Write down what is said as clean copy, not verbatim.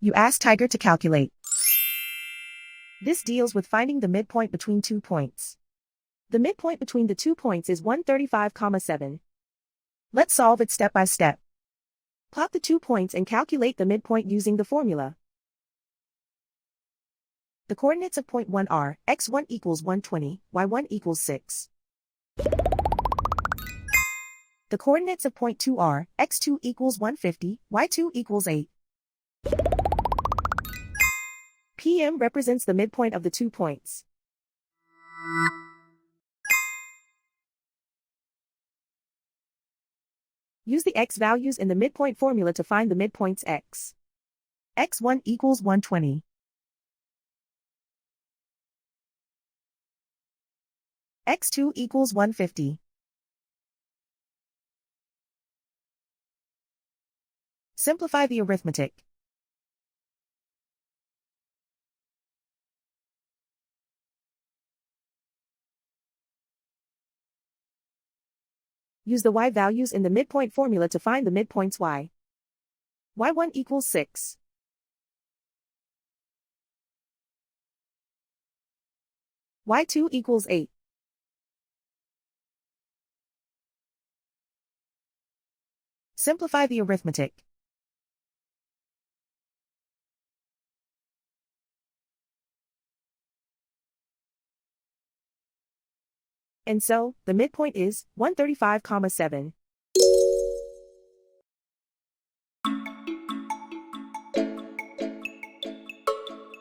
You ask Tiger to calculate. This deals with finding the midpoint between 2 points. The midpoint between the 2 points is 135,7. Let's solve it step by step. Plot the 2 points and calculate the midpoint using the formula. The coordinates of point 1 are x1 equals 120, y1 equals 6. The coordinates of point 2 are x2 equals 150, y2 equals 8. PM represents the midpoint of the 2 points. Use the x values in the midpoint formula to find the midpoints x. x1 equals 120. x2 equals 150. Simplify the arithmetic. Use the y values in the midpoint formula to find the midpoints y. y1 equals 6. y2 equals 8. Simplify the arithmetic. And so, the midpoint is 135,7.